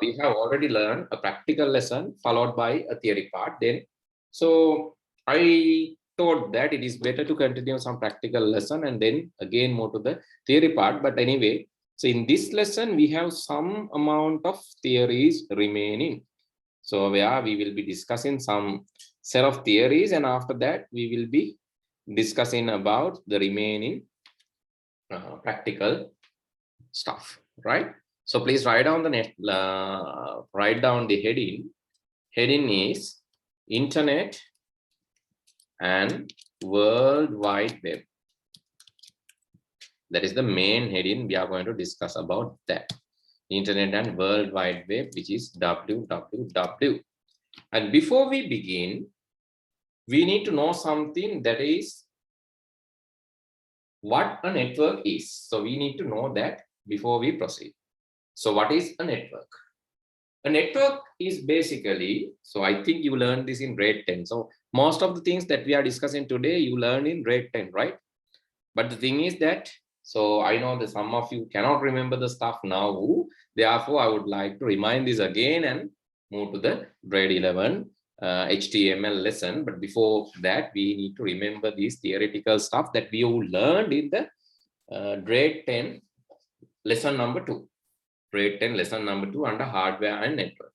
we have already learned a practical lesson followed by a theory part. Then, so I thought that it is better to continue some practical lesson and then again move to the theory part. But anyway, so in this lesson, we have some amount of theories remaining. So where we will be discussing some set of theories, and after that, we will be discussing about the remaining practical stuff, right? So please write down the write down the heading. Heading is Internet and World Wide Web. That is the main heading. We are going to discuss about that. Internet and World Wide Web, which is WWW. And before we begin, we need to know something, that is what a network is. So we need to know that before we proceed. So what is a network? A network is basically, so I think you learned this in grade 10. So most of the things that we are discussing today, you learn in grade 10, right? But the thing is that, so I know that some of you cannot remember the stuff now. Therefore, I would like to remind this again and move to the grade 11 HTML lesson. But before that, we need to remember these theoretical stuff that we all learned in the grade 10 lesson number 2. Grade 10 lesson number 2 under hardware and network.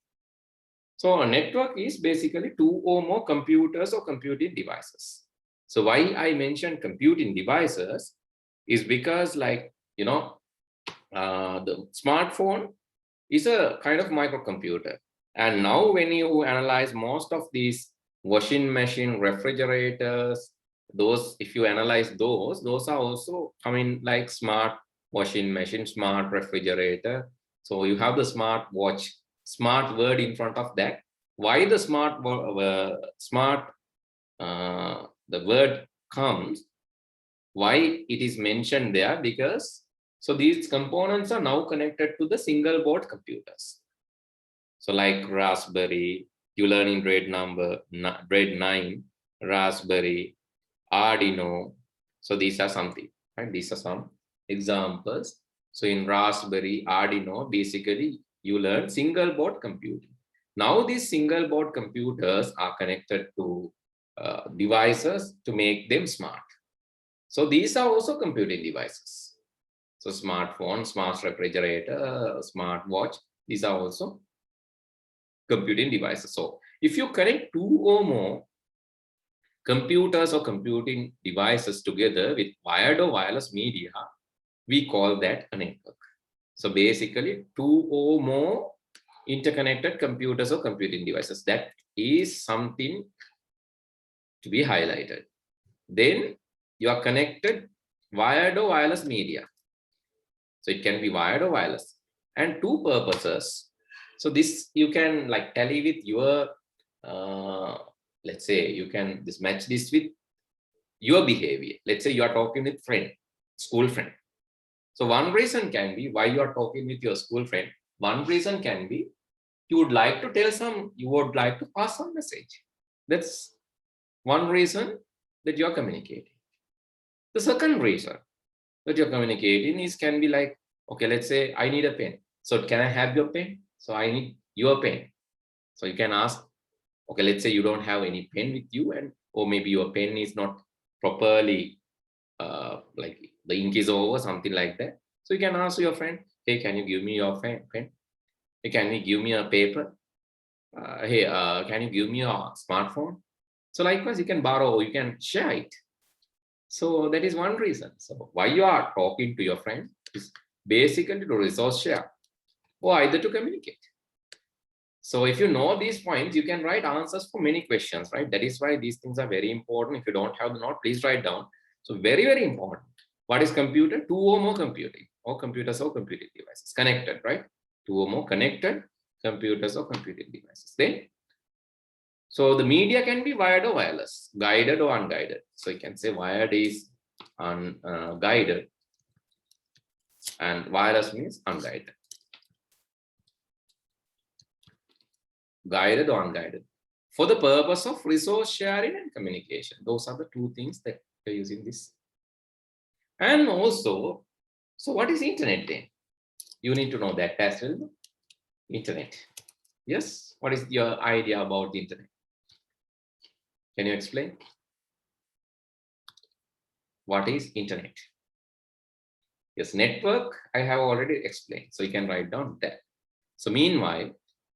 So a network is basically 2 or more computers or computing devices. So why I mentioned computing devices is because, like, you know, the smartphone is a kind of microcomputer. And now when you analyze most of these washing machine, refrigerators, those, if you analyze those are also coming like smart washing machine, smart refrigerator. So you have the smart watch, smart word in front of that. Why the smart the word comes, why it is mentioned there? Because so these components are now connected to the single board computers. So like Raspberry, you learn in grade 9, Raspberry, Arduino. So these are something, right? These are some examples. So in Raspberry, Arduino, basically you learn single board computing. Now these single board computers are connected to devices to make them smart. So these are also computing devices. So smartphone, smart refrigerator, smart watch, these are also computing devices. So if you connect 2 or more computers or computing devices together with wired or wireless media, we call that a network. So basically 2 or more interconnected computers or computing devices. That is something to be highlighted. Then you are connected wired or wireless media. So it can be wired or wireless, and 2 purposes. So this you can like tally with your, let's say you can match this with your behavior. Let's say you are talking with friend, school friend. So one reason can be why you are talking with your school friend. One reason can be you would like to tell some, you would like to pass some message. That's one reason that you are communicating. The second reason that you're communicating is can be like, okay, let's say I need a pen. So can I have your pen? So I need your pen. So you can ask, okay, let's say you don't have any pen with you, and or maybe your pen is not properly like the ink is over, something like that. So you can ask your friend, hey, can you give me your pen? Hey, can you give me a paper? Hey, can you give me a smartphone? So likewise, you can borrow or you can share it. So that is one reason. So why you are talking to your friend is basically to resource share or either to communicate. So if you know these points, you can write answers for many questions, right? That is why these things are very important. If you don't have the note, please write down. So very, very important. What is computer? 2 or more computing, or computers or computing devices connected, right? 2 or more connected computers or computing devices. Then, so the media can be wired or wireless, guided or unguided. So you can say wired is guided and wireless means unguided. Guided or unguided. For the purpose of resource sharing and communication. Those are the 2 things that we're using this. And also, so what is internet then? You need to know that as well. Internet. Yes, what is your idea about the internet? Can you explain? What is internet? Yes, network, I have already explained. So you can write down that. So meanwhile,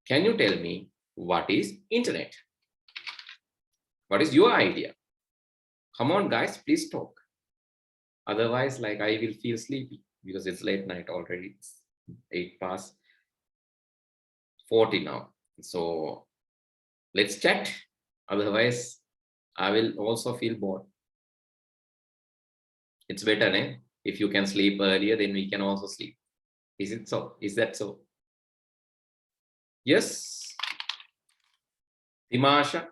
can you tell me what is internet? What is your idea? Come on, guys, please talk. Otherwise, like I will feel sleepy because it's late night already. It's 8 past 40 now. So let's chat. Otherwise, I will also feel bored. It's better, eh? If you can sleep earlier, then we can also sleep. Is it so? Is that so? Yes. Timasha.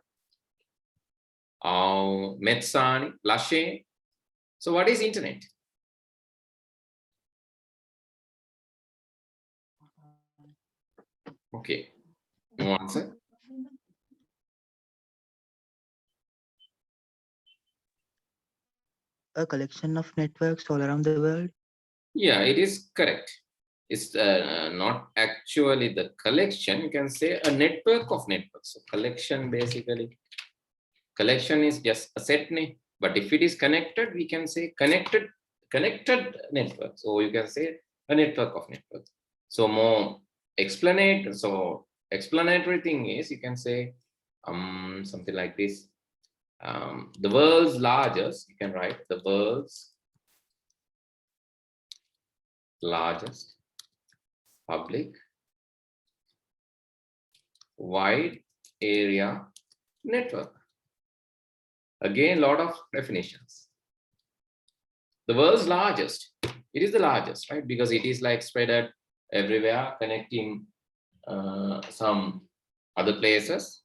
Metsani. Lashe. So what is internet? Okay. No answer. A collection of networks all around the world. Yeah, it is correct. It's not actually the collection. You can say a network of networks. So collection basically. Collection is just a set name. But if it is connected, we can say connected networks. Or you can say a network of networks. So more explanatory. So explanatory thing is you can say something like this. The world's largest, you can write the world's largest public wide area network. Again, a lot of definitions. The world's largest, it is the largest, right? Because it is like spread out everywhere, connecting some other places.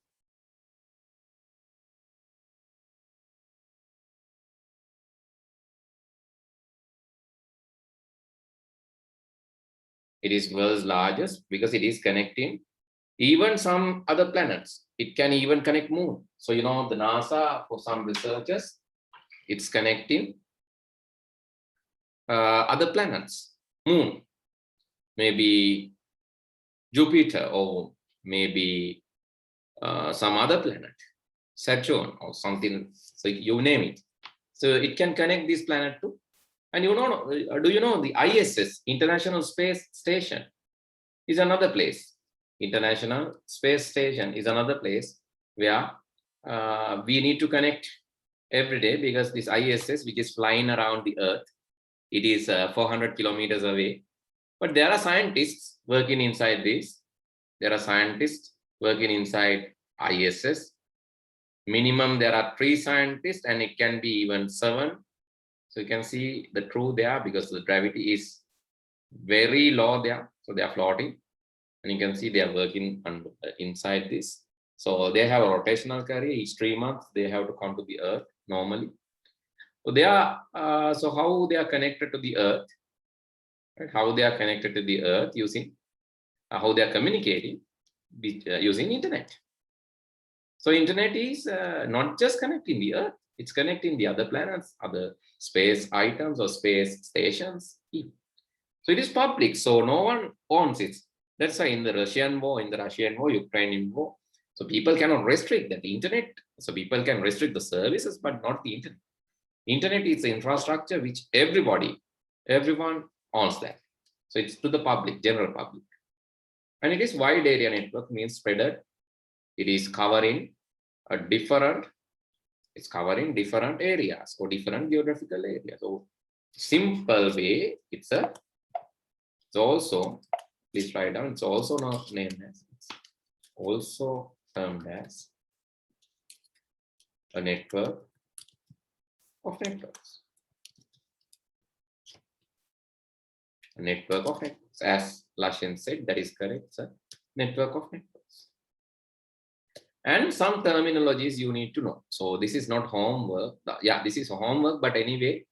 It is world's largest because it is connecting even some other planets. It can even connect moon. So, you know, the NASA, for some researchers, it's connecting other planets, moon, maybe Jupiter, or maybe some other planet, Saturn or something. So you name it. So it can connect this planet too. And you know, do you know the ISS, International Space Station, is another place. International Space Station is another place where we need to connect every day, because this ISS, which is flying around the Earth, it is 400 kilometers away. But there are scientists working inside this. There are scientists working inside ISS. Minimum, there are 3 scientists, and it can be even 7. So you can see the crew there, because the gravity is very low there. So they are floating. And you can see they are working inside this. So they have a rotational career. Each 3 months, they have to come to the Earth normally. So they are, so how they are connected to the Earth, right? How they are connected to the Earth using, how they are communicating using internet. So internet is not just connecting the Earth, it's connecting the other planets, other space items or space stations. So it is public, so no one owns it. That's why in the Russian war, Ukrainian war, so people cannot restrict the internet. So people can restrict the services, but not the internet. Internet is the infrastructure which everyone owns that. So it's to the public, general public. And it is wide area network, means spread. It is covering different areas or different geographical areas. So simple way, it's also, please write down, it's also not named as, it's also termed as a network of networks. A network of networks. As Lashin said, that is correct, it's a network of networks. And some terminologies you need to know. So this is not homework. Yeah, this is homework, but anyway,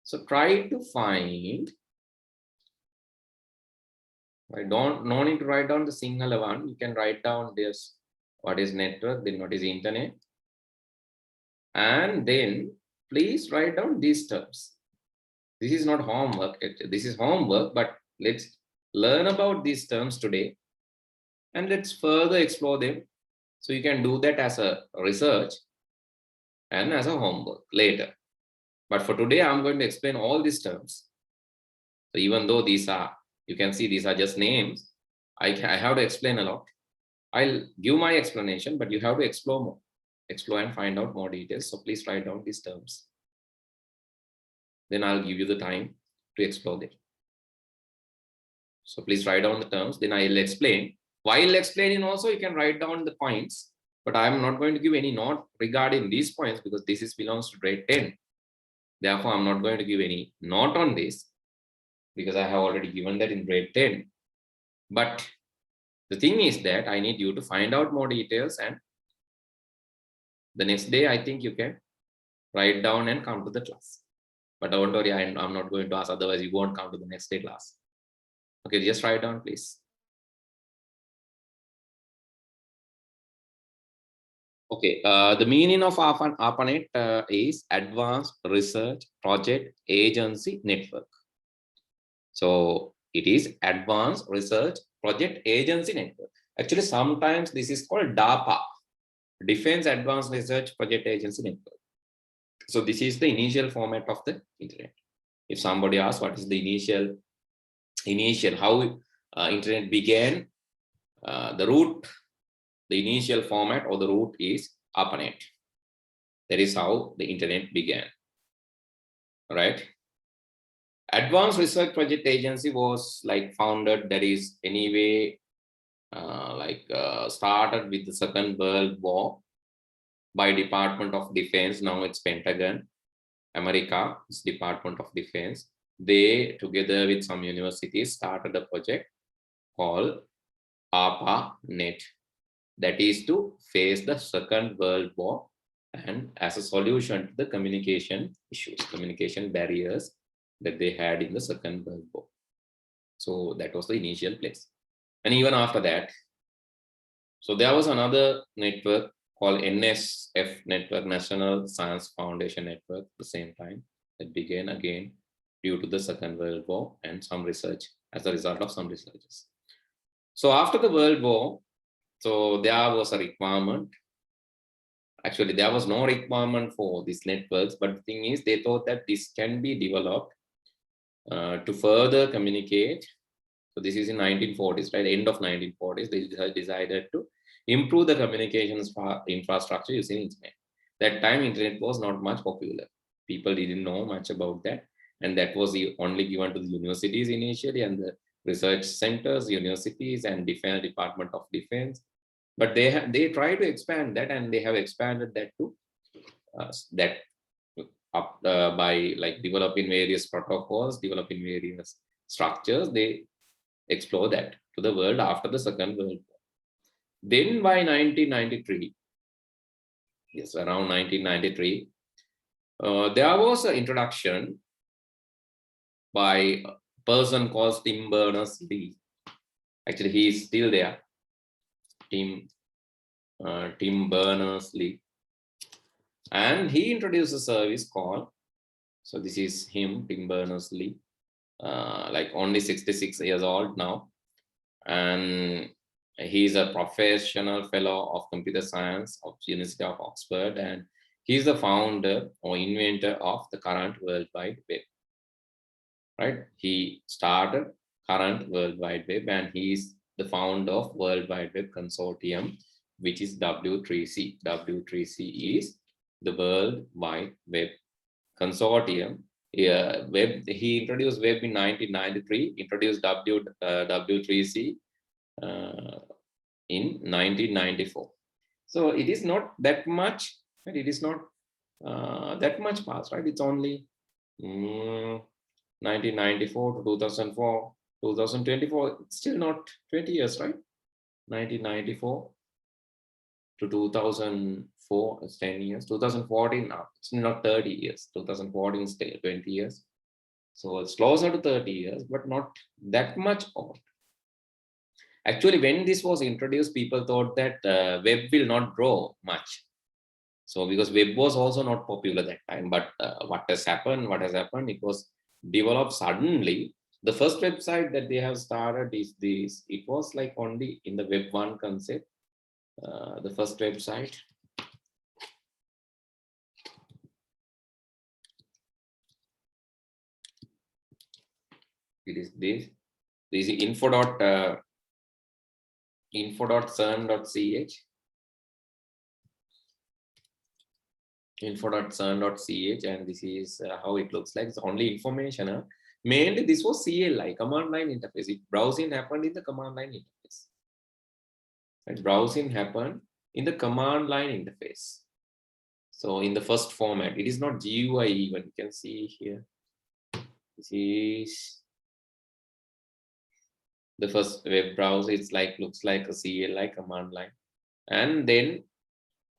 so try to find, no need to write down the Sinhala one. You can write down this, what is network, then what is internet. And then please write down these terms. This is not homework, this is homework, but let's learn about these terms today. and let's further explore them. So you can do that as a research and as a homework later. But for today, I'm going to explain all these terms. So even though these are, you can see these are just names, I have to explain a lot. I'll give my explanation, but you have to explore more, explore and find out more details. So please write down these terms. Then I'll give you the time to explore them. So please write down the terms, then I'll explain. While explaining also, you can write down the points, but I'm not going to give any note regarding these points because this belongs to grade 10. Therefore, I'm not going to give any note on this because I have already given that in grade 10. But the thing is that I need you to find out more details, and the next day, I think you can write down and come to the class. But don't worry, I'm not going to ask, otherwise you won't come to the next day class. Okay, just write down, please. Okay, the meaning of ARPANET is Advanced Research Project Agency Network. So it is Advanced Research Project Agency Network. Actually, sometimes this is called DARPA, Defense Advanced Research Project Agency Network. So this is the initial format of the internet. If somebody asks what is the initial how internet began, the initial format or the root is ARPANET. That is how the internet began. All right. Advanced Research Project Agency was like founded, that is anyway, started with the Second World War by Department of Defense. Now it's Pentagon, America's Department of Defense. They, together with some universities, started a project called ARPANET. That is to face the Second World War and as a solution to the communication issues, communication barriers that they had in the Second World War. So that was the initial place. And even after that, so there was another network called NSF Network, National Science Foundation Network, at the same time, that began again due to the Second World War and some research, as a result of some researches. So after the World War, so there was a requirement. Actually, there was no requirement for these networks, but the thing is, they thought that this can be developed to further communicate. So this is in 1940s, right? End of 1940s, they decided to improve the communications infrastructure using internet. That time, internet was not much popular. People didn't know much about that, and that was only given to the universities initially and the research centers, universities, and Defense Department of Defense. But they try to expand that, and they have expanded that to by like developing various protocols, developing various structures. They explore that to the world after the Second World War. Then by 1993, yes, around 1993, there was an introduction by a person called Tim Berners-Lee. Actually, he is still there. Tim Berners-Lee, and he introduced a service called, so this is him, Tim Berners-Lee, like only 66 years old now, and he's a professional fellow of computer science of University of Oxford, and he's the founder or inventor of the current World Wide Web. Right? He started current World Wide Web, and he's the founder of World Wide Web Consortium, which is W3C. W3C is the World Wide Web Consortium. He introduced web in 1993, introduced W3C in 1994. So it is not that much, right? It is not that much past, right? It's only 1994 to 2004. 2024, it's still not 20 years, right? 1994 to 2004, it's 10 years. 2014, now it's not 30 years. 2014 is still 20 years. So it's closer to 30 years, but not that much old. Actually, when this was introduced, people thought that web will not grow much. So because web was also not popular that time, but what has happened, it was developed suddenly. The first website that they have started is this. It was like only in the Web 1 concept. The first website. It is this. This is info.cern.ch. info.cern.ch, and this is how it looks like. It's only information. Mainly this was CLI, command line interface. Browsing happened in the command line interface. Right? Browsing happened in the command line interface. So in the first format, it is not GUI even. You can see here. This is the first web browser. It's like, looks like a CLI command line. And then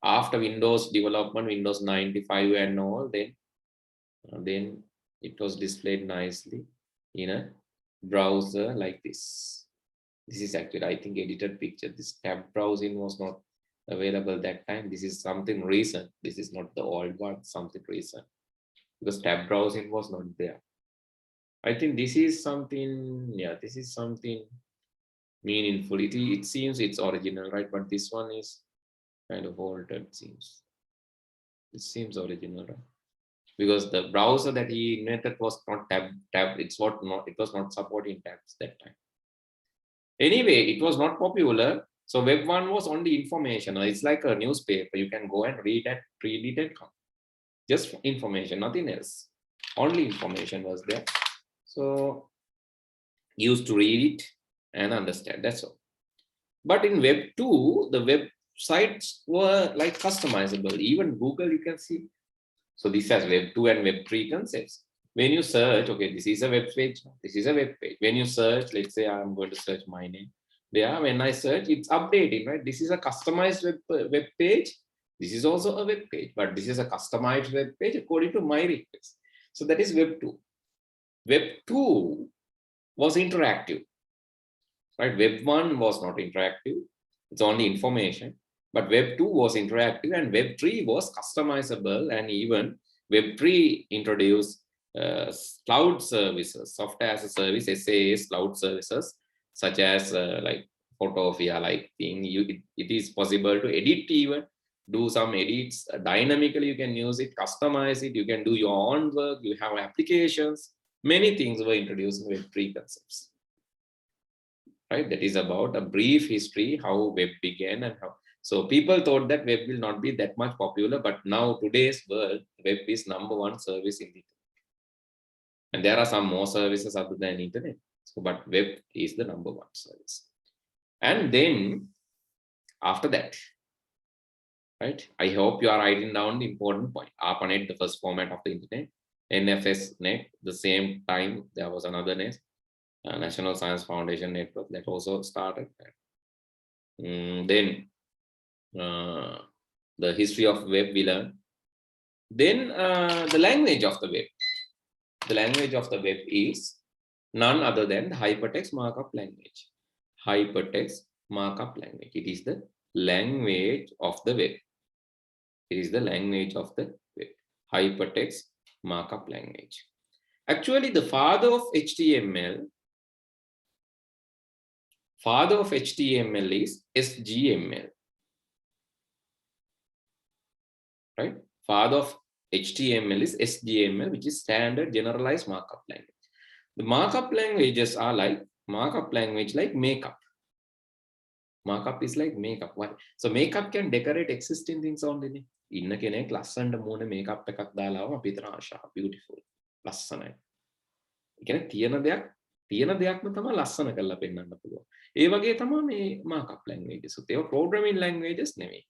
after Windows development, Windows 95 and all, then it was displayed nicely in a browser like this. This is actually, I think, edited picture. This tab browsing was not available that time. This is something recent. This is not the old one, something recent, because tab browsing was not there. I think this is something, yeah, this is something meaningful. It seems it's original, right? But this one is kind of altered, seems. It seems original, right? Because the browser that he invented was not tab. It was not supporting tabs that time. Anyway, it was not popular. So Web 1 was only information. It's like a newspaper. You can go and read it and come. Just information, nothing else. Only information was there. So used to read it and understand. That's all. But in Web 2, the websites were like customizable. Even Google, you can see. So this has Web 2 and Web 3 concepts. When you search, okay, this is a web page. This is a web page. When you search, let's say I'm going to search my name. There, when I search, it's updating, right? This is a customized web page. This is also a web page, but this is a customized web page according to my request. So that is Web 2. Web 2 was interactive, right? Web 1 was not interactive. It's only information. But Web 2 was interactive, and Web 3 was customizable, and even Web 3 introduced cloud services, software as a service, SAS cloud services, such as like Photopia, like thing. It is possible to edit, even do some edits dynamically. You can use it, customize it. You can do your own work. You have applications. Many things were introduced in Web 3 concepts. Right? That is about a brief history, how web began and how. So people thought that web will not be that much popular, but now today's world, web is #1 service in the internet. And there are some more services other than internet. So, but web is the #1 service. And then after that, right? I hope you are writing down the important point. ARPANET, the first format of the internet. NFSNet, the same time there was another net. National Science Foundation Network that also started. Then the history of web we learned. Then the language of the web. The language of the web is none other than the hypertext markup language. Hypertext markup language. It is the language of the web. It is the language of the web. Hypertext markup language. Actually, the father of HTML is SGML. Right? Father of HTML is SGML, which is standard generalized markup language. The markup languages are like markup language like makeup. Markup is like makeup. Why? So makeup can decorate existing things only. Inna kenek lassanta mone makeup එකක් දාලාම අපි හිතන ආශා beautiful ලස්සනයි. ඒ කියන්නේ තියෙන දෙයක්ම තමයි ලස්සන කරලා පෙන්වන්න පුළුවන්. ඒ වගේ තමයි මේ markup languages. So they are programming languages නෙවෙයි.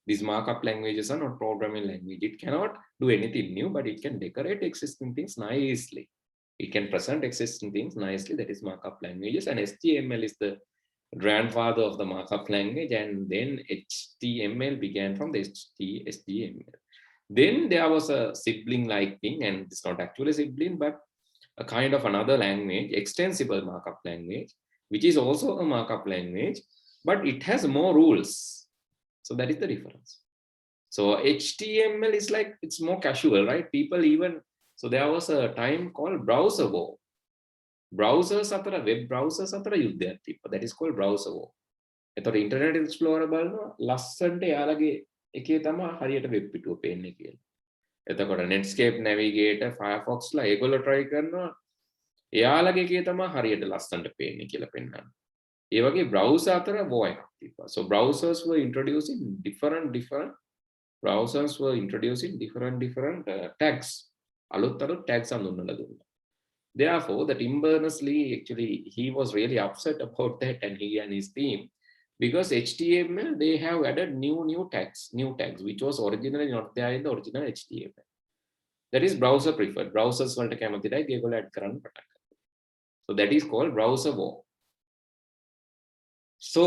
These markup languages are not programming language. It cannot do anything new, but it can decorate existing things nicely. It can present existing things nicely. That is markup languages. And HTML is the grandfather of the markup language. And then HTML began from the HTML. Then there was a sibling-like thing, and it's not actually a sibling, but a kind of another language, extensible markup language, which is also a markup language, but it has more rules. So that is the difference. So HTML is like, it's more casual, right? People even, so there was a time called browser war. browsers අතර web browsers අතර යුද්ධයක් තිබ්බා. That is called browser war. එතකොට Internet Explorer බලනවා ලස්සනට යාළගේ එකේ තමයි හරියට වෙබ් පිටුව පේන්නේ කියලා. එතකොට Netscape Navigator Firefox ලා ඒගොල්ලෝ try කරනවා එයාලගේ එකේ තමයි හරියට ලස්සනට පේන්නේ කියලා පෙන්නන්න. ඒ වගේ browser අතර war එකක් තිබ්බා. So browsers were introducing different tags. අලුත් tags හඳුන්වලා දුන්නා. Therefore, the Tim Berners-Lee actually he was really upset about that, and he and his team, because HTML they have added new tags which was originally not there in the original HTML. That is browser preferred. Browsers වලට කැමතියි ඒගොල්ලෝ add කරන්න පටන් ගත්තා. So that is called browser war. So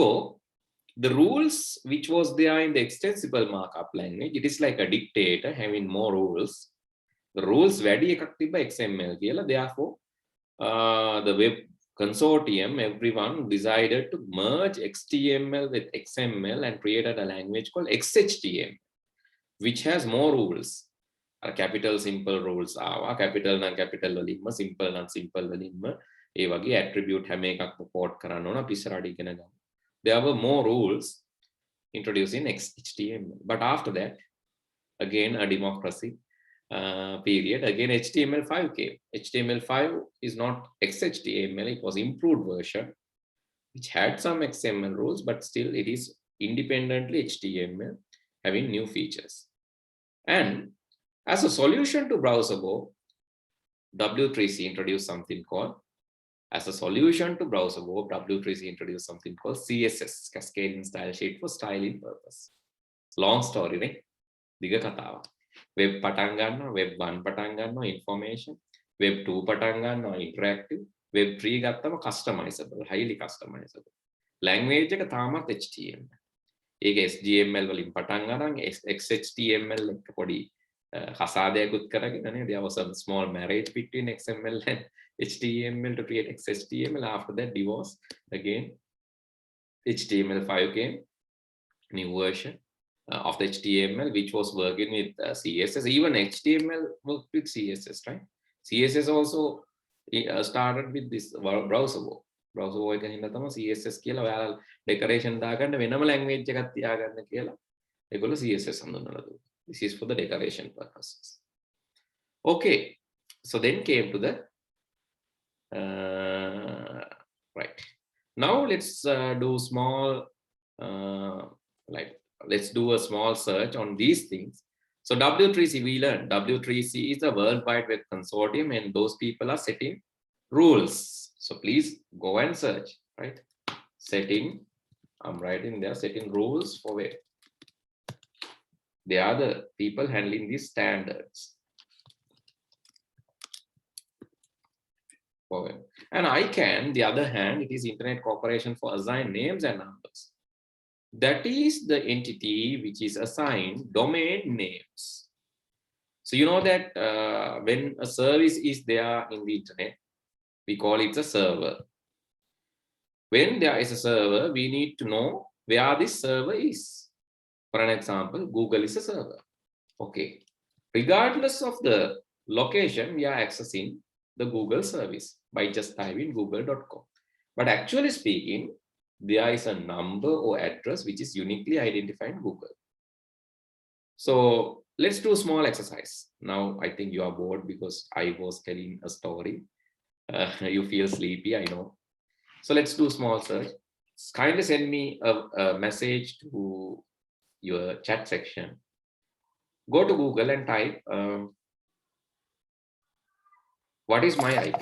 the rules which was there in the extensible markup language, it is like a dictator having more rules. The rules වැඩි එකක් තිබ්බා XML කියලා. Therefore, the web consortium, everyone decided to merge HTML with XML and created a language called XHTML, which has more rules. Capital simple rules ආවා, capital non capital වලින්ම, simple non simple වලින්ම ඒ වගේ attribute හැම එකක්ම port කරන්න ඕන අපි ඉස්සරහට ඉගෙන ගමු. There were more rules introduced in XHTML. But after that, again a democracy period, again HTML5 came. HTML5 is not XHTML, it was improved version which had some XML rules, but still it is independently HTML having new features. And as a solution to browser war, W3C introduced something called CSS, Cascading Style Sheet for styling purpose. Long story, right? Diga katawa. Web පටන් ගන්නවා, web 1 පටන් ගන්නවා information, web 2 පටන් ගන්නවා interactive, web 3 ගත්තම customizable, highly customizable. Language එක තාමත් HTML. ඒක SGML වලින් පටන් ගන්න XHTML එක පොඩි කසාදයක්ුත් කරගෙන නේ. There was a small marriage between XML and HTML to create XHTML. After that divorce, again HTML5 came, new version of the HTML, which was working with CSS. Even HTML worked with CSS, right? CSS also started with this browser war. Browser war එකකින් තමයි CSS කියලා ඔයාලා decoration දාගන්න වෙනම language එකක් තියාගන්න කියලා ඒගොල්ලෝ CSS හඳුන්වලා දුන්නා. This is for the decoration purposes. Okay, so then came to the right. Now let's do small let's do a small search on these things. So W3C, we learned W3C is a worldwide web consortium, and those people are setting rules. So please go and search, right? Setting, I'm writing there, setting rules for web. They are the people handling these standards for web. And ICANN, the other hand, it is Internet Corporation for Assigned Names and Numbers. That is the entity which is assigned domain names. So you know that when a service is there in the internet, we call it a server. When there is a server, we need to know where this server is. For an example, Google is a server. Okay. Regardless of the location, we are accessing the Google service by just typing google.com. But actually speaking, there is a number or address which is uniquely identified in Google. So let's do a small exercise. Now I think you are bored because I was telling a story. You feel sleepy, I know. So let's do a small search. Kindly send me a message to your chat section. Go to Google and type what is my IP?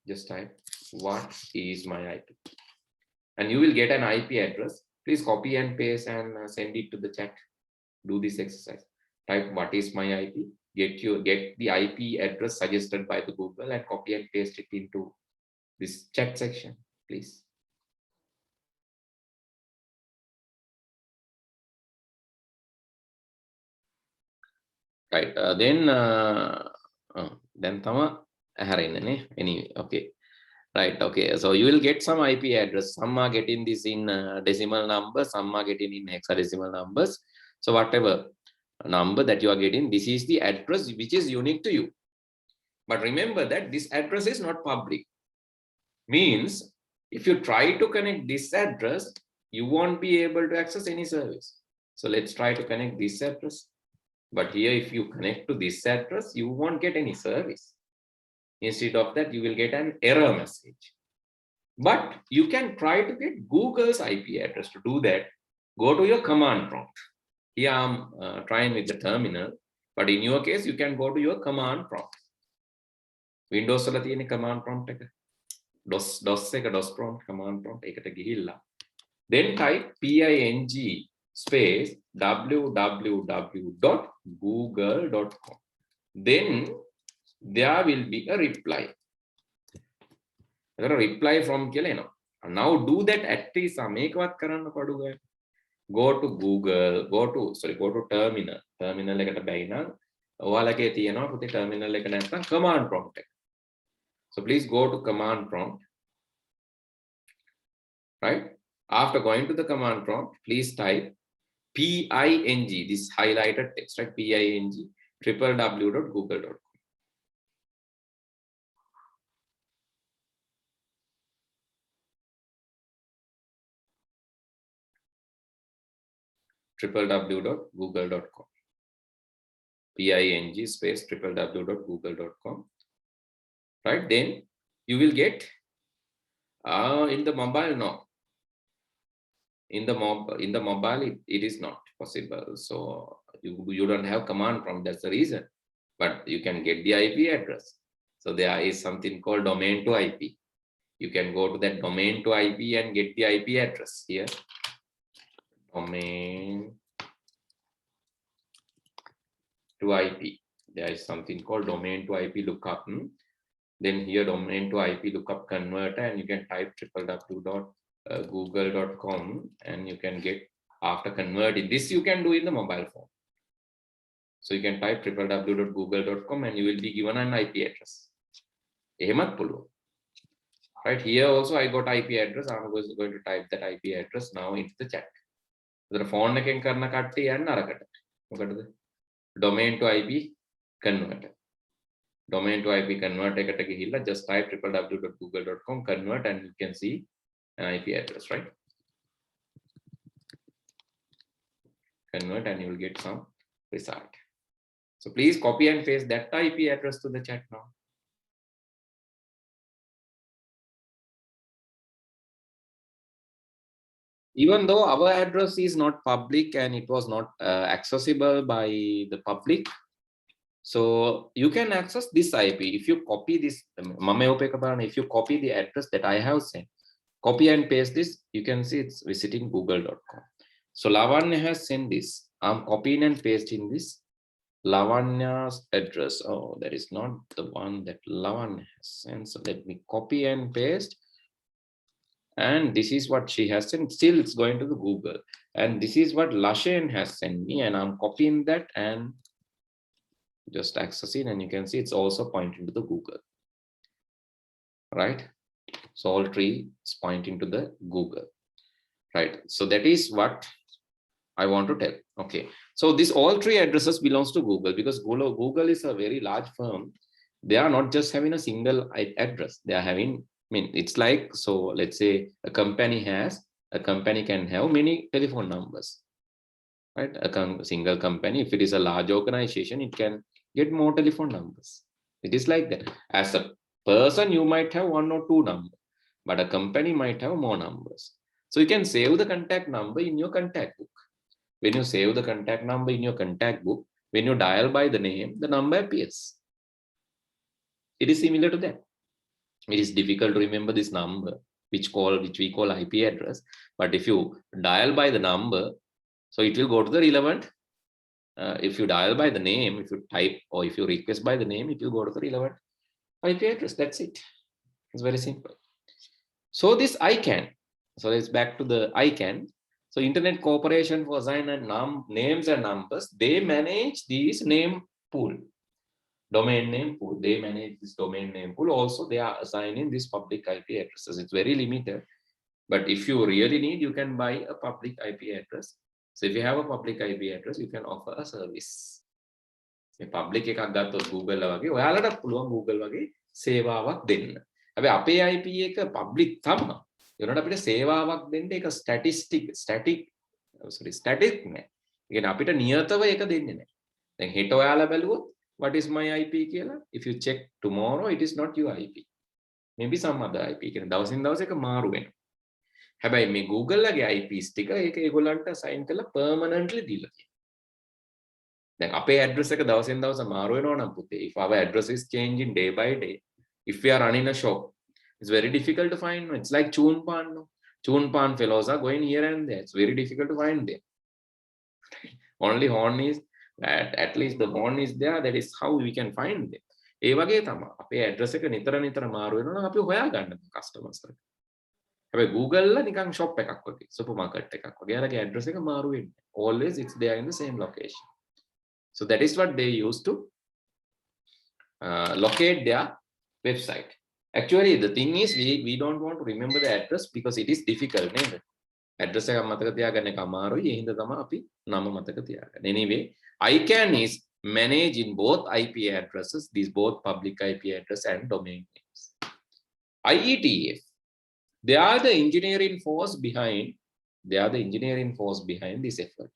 Just type what is my IP? And you will get an IP address. Please copy and paste and send it to the chat. Do this exercise. Type what is my IP? Get the IP address suggested by the Google and copy and paste it into this chat section, please. Right. Then tama aharinne. Anyway, okay. Right, okay, so you will get some IP address. Some are getting this in decimal numbers, some are getting in hexadecimal numbers. So whatever number that you are getting, this is the address which is unique to you. But remember that this address is not public. Means if you try to connect this address, you won't be able to access any service. So let's try to connect this address. But here, if you connect to this address, you won't get any service. Instead of that, you will get an error message. But you can try to get Google's IP address. To do that, go to your command prompt. Here I'm trying with the terminal, but in your case, you can go to your command prompt. Windows වල තියෙන command prompt එක. DOS prompt, command prompt එකට ගිහිල්ලා. Then type PING space www.google.com. Then there will be a reply. There a reply from කියලා. Now do that at least මේකවත් කරන්න පඩු ගන්න. Go to Google, go to terminal. Terminal එකට බැයි නම් ඔයාලගේ තියෙනවා පුතේ terminal එක නැත්නම් command prompt එක. So please go to command prompt. Right? After going to the command prompt, please type PING, this highlighted text, right? PING www.google.com. www.google.com. PING space www.google.com. Right? Then you will get in the mobile, no. In the mobile, it is not possible. So you don't have command prompt. That's the reason. But you can get the IP address. So there is something called domain to IP. You can go to that domain to IP and get the IP address here. Domain to IP. There is something called domain to IP lookup. Then here domain to IP lookup converter, and you can type www.google.com and you can get, after converting this, you can do in the mobile phone. So you can type www.google.com and you will be given an IP address. Right here also I got IP address. I'm going to type that IP address now into the chat. The phone එකෙන් කරන කට්ටිය යන්න අරකට. මොකටද? Domain to IP converter. Domain to IP convert එකට ගිහිල්ලා just type www.google.com convert and you can see an IP address, right? Convert and you will get some result. So please copy and paste that IP address to the chat now. Even though our address is not public and it was not accessible by the public, so you can access this IP. If you copy this, if you copy the address that I have sent, copy and paste this, you can see it's visiting google.com. So Lavanya has sent this. I'm copying and pasting this Lavanya's address. Oh, that is not the one that Lavanya has sent. So let me copy and paste. And this is what she has sent. Still it's going to the Google. And this is what Lashen has sent me. And I'm copying that and just accessing, and you can see it's also pointing to the Google. Right? So all three is pointing to the Google. Right? So that is what I want to tell. Okay. So this all three addresses belongs to Google, because Google is a very large firm. They are not just having a single address. They are having, I mean, it's like, so let's say a company can have many telephone numbers, right? A single company, if it is a large organization, it can get more telephone numbers. It is like that. As a person, you might have 1 or 2 numbers, but a company might have more numbers. So you can save the contact number in your contact book. When you save the contact number in your contact book, when you dial by the name, the number appears. It is similar to that. It is difficult to remember this number, which we call IP address. But if you dial by the number, so it will go to the relevant. If you dial by the name, if you type or if you request by the name, it will go to the relevant IP address. That's it. It's very simple. So this ICANN. So let's back to the ICANN. So Internet Corporation for Assign and Names and Numbers, they manage these name pool. Domain name pool. They manage this domain name pool. Also, they are assigning these public IP addresses. It's very limited. But if you really need, you can buy a public IP address. So if you have a public IP address, you can offer a service. A public එකක් ගත්තොත් Google වගේ ඔයාලටත් පුළුවන් Google වගේ සේවාවක් දෙන්න. හැබැයි අපේ IP එක public තමයි. ඒ වුණාට අපිට සේවාවක් දෙන්න ඒක static නෑ. ඒ කියන්නේ අපිට නියතව ඒක දෙන්නේ නෑ. දැන් හෙට ඔයාලා බැලුවොත් what is my IP කියලා, if you check tomorrow it is not your IP, maybe some other IP. කියන්නේ දවසින් දවස එක මාරු වෙනවා. හැබැයි මේ Google ලගේ IPs ටික ඒක ඒගොල්ලන්ට assign කරලා permanently දීලා තියෙනවා. දැන් අපේ address එක දවසින් දවස මාරු වෙනවා නම් පුතේ, if our address is changing day by day, if we are running a shop, it's very difficult to find. It's like Chunpan. No? Chunpan fellows are going here and there. It's very difficult to find them. Only horn is at least the horn is there. That is how we can find them. ඒ වගේ තමයි අපේ address එක නිතර මාරු වෙනවා නම් අපි හොයා ගන්න customers එක. හැබැයි Google ලා නිකන් shop එකක් වගේ, supermarket එකක් වගේ. එයාලගේ address එක මාරු වෙන්නේ. Always it's there in the same location. So that is what they use to locate their website. Actually, the thing is we don't want to remember the address because it is difficult. නේද? address එක මතක තියාගන්න එක අමාරුයි. ඒ හින්දා තමයි අපි නම මතක තියාගන්නේ. Anyway, ICANN is managed in both IP addresses, these both public IP address and domain names. IETF, they are the engineering force behind this effort.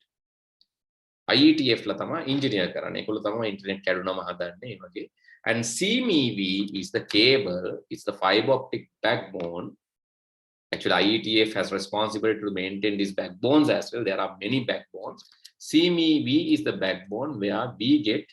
IETF ලා තමයි engineer කරන්නේ. ඒගොල්ලෝ තමයි internet කැඩුනම හදන්නේ ඒ වගේ. And CMEV is the cable, it's the fiber optic backbone. Actually, IETF has responsibility to maintain these backbones as well. There are many backbones. CMEV is the backbone where we get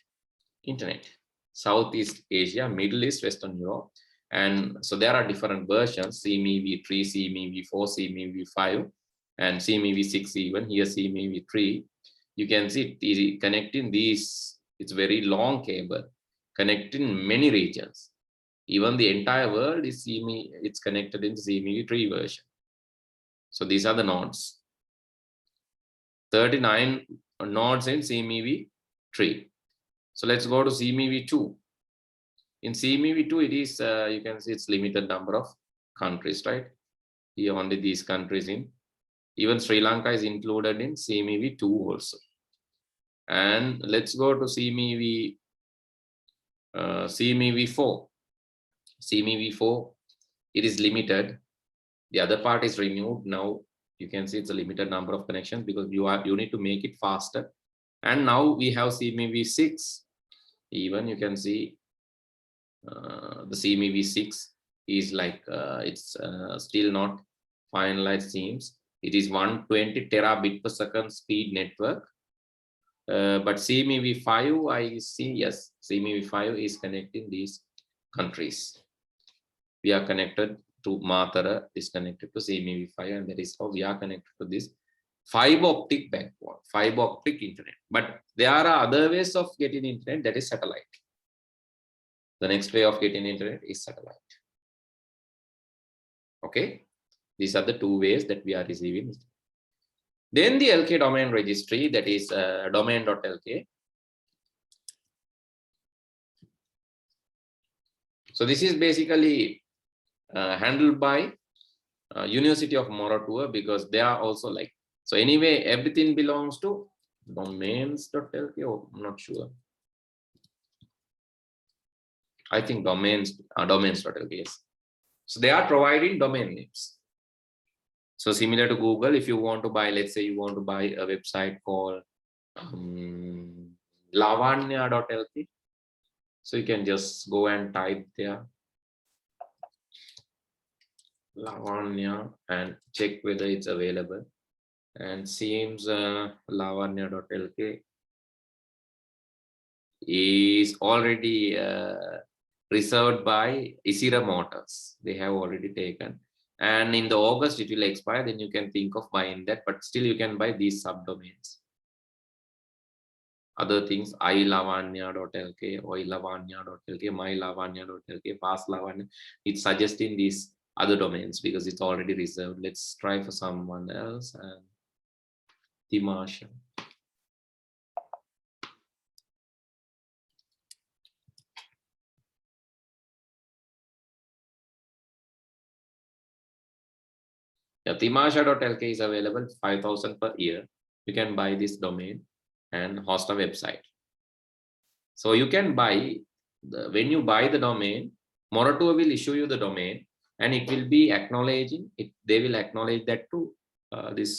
internet. Southeast Asia, Middle East, Western Europe. And so there are different versions, CMEV3, CMEV4, CMEV5, and CMEV6 even. Here CMEV3. You can see it connecting these, it's very long cable, connecting many regions. Even the entire world is it's connected in the CMEV3 version. So these are the nodes. 39 nodes in CMEV3. So let's go to CMEV2. In CMEV2, it is, you can see it's limited number of countries, right? Here only these countries in. Even Sri Lanka is included in CMEV2 also. And let's go to CMEV4. CMEV4, it is limited. The other part is removed. Now you can see it's a limited number of connections because you need to make it faster. And now we have CMEV6. Even you can see the CMEV6 is like it's still not finalized. Seems it is 120 terabit per second speed network. But CMEV5, I see, yes, CMEV5 is connecting these countries. We are connected to Matara, is connected to CMEV5, and that is how we are connected to this fiber optic backbone, fiber optic internet. But there are other ways of getting internet, that is satellite. The next way of getting internet is satellite. Okay, these are the two ways that we are receiving. Then the LK domain registry, that is domain.lk. So this is basically handled by University of Moratuwa because they are also like, so anyway, everything belongs to domains.lk, or I'm not sure. I think domains.lk, yes. So they are providing domain names. So similar to Google, if you want to buy, let's say you want to buy a website called lavanya.lk. So you can just go and type there Lavanya and check whether it's available. And seems lavanya.lk is already reserved by Isira Motors. They have already taken. And in the August it will expire, then you can think of buying that, but still you can buy these subdomains. Other things, ilavanya.lk, oilavanya.lk, mylavanya.lk, fastlavanya, it's suggesting these other domains because it's already reserved. Let's try for someone else. And Timasha. Yeah, Timasha.lk is available, 5,000 per year. You can buy this domain and host a website. So you can buy, when you buy the domain, Moratua will issue you the domain, and it will be acknowledging it. They will acknowledge that to this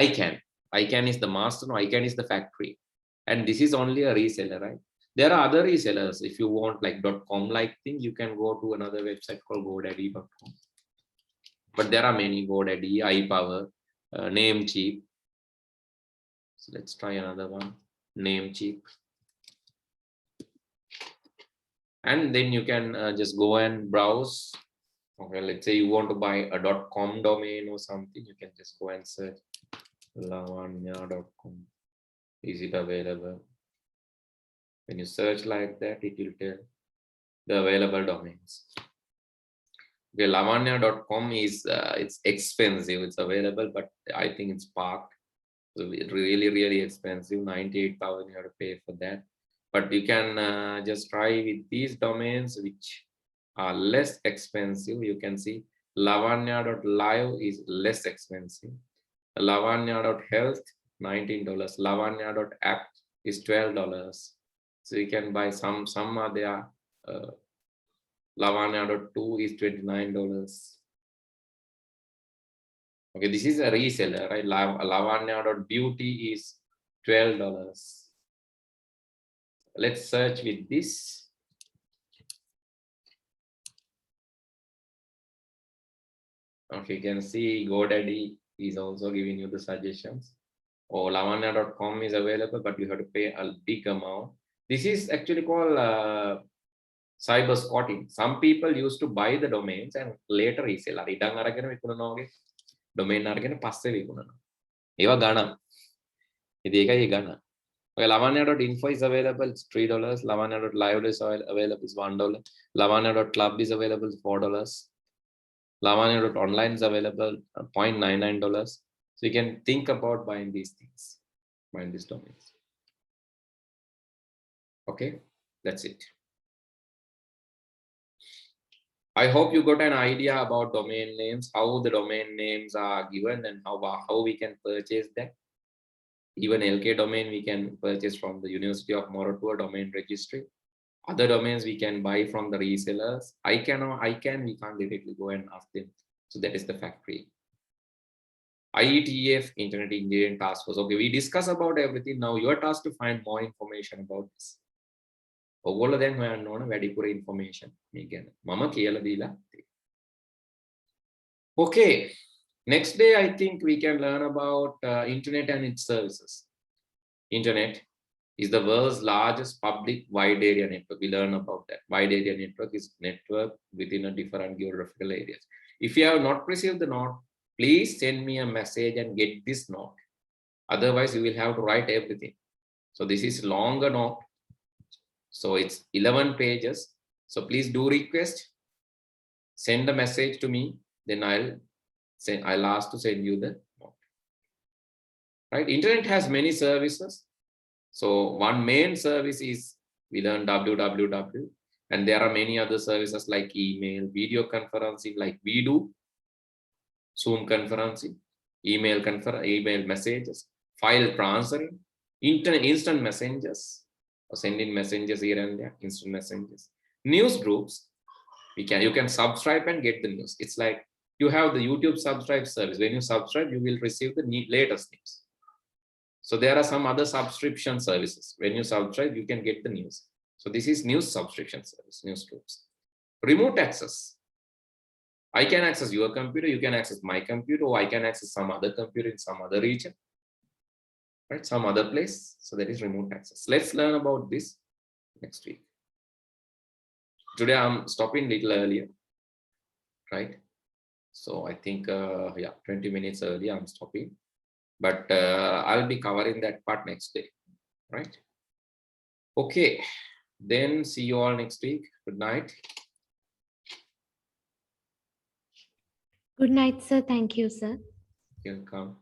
ICANN. ICANN is the master, no, ICANN is the factory, and this is only a reseller, right? There are other resellers. If you want like .com like thing, you can go to another website called GoDaddy.com. But there are many: GoDaddy, iPower, Namecheap. So let's try another one, Namecheap. And then you can just go and browse. Okay, let's say you want to buy a .com domain or something, you can just go and search lavanya.com. Is it available? When you search like that, it will tell the available domains. Okay, lavanya.com is it's expensive. It's available, but I think it's parked. So it's really expensive. 98,000 you have to pay for that. But you can just try with these domains which are less expensive. You can see lavanya.live is less expensive. Lavanya.health, $19. Lavanya.app is $12. So you can buy some are there. Lavanya.2 is $29. Okay, this is a reseller, right? Lavanya.beauty is $12. Let's search with this. Okay, you can see GoDaddy is also giving you the suggestions. Or lavanya.com is available, but you have to pay a big amount. This is actually called cyber squatting. Some people used to buy the domains and later resell. Domain Okay, lavanya.info is available, it's $3. Lavanya.live is available, it's $1. Lavanya.club is available, $4. Lavanya.online is available, $0.99. So you can think about buying these things, buying these domains. Okay, that's it. I hope you got an idea about domain names, how the domain names are given, and how we can purchase them. Even LK domain we can purchase from the University of Moratuwa domain registry. Other domains we can buy from the resellers. ICANN we can't directly go and ask them. So that is the factory. IETF, Internet Engineering Task Force. Okay, we discuss about everything. Now your task to find more information about this. ඔගොල්ලෝ දැන් හොයන්න ඕන වැඩිපුර information මේ ගැන. මම කියලා දීලා. Okay. Next day, I think we can learn about internet and its services. Internet is the world's largest public wide area network. We learn about that. Wide area network is network within a different geographical areas. If you have not received the note, please send me a message and get this note. Otherwise, you will have to write everything. So this is longer note. So it's 11 pages. So please do request. Send a message to me. Then I'll ask to send you the note. Right? Internet has many services. So one main service is we learn www, and there are many other services like email, video conferencing, like we do, Zoom conferencing, email messages, file transferring, instant messengers, or sending messages here and there, instant messengers, news groups. You can subscribe and get the news. It's like you have the YouTube subscribe service. When you subscribe, you will receive the latest news. So there are some other subscription services. When you subscribe, you can get the news. So this is news subscription service, news groups. Remote access. I can access your computer, you can access my computer, or I can access some other computer in some other region, right? Some other place. So that is remote access. Let's learn about this next week. Today I'm stopping a little earlier, right? So I think, yeah, 20 minutes early I'm stopping, but I'll be covering that part next day, right? Okay, then see you all next week. Good night. Good night, sir. Thank you, sir. Welcome.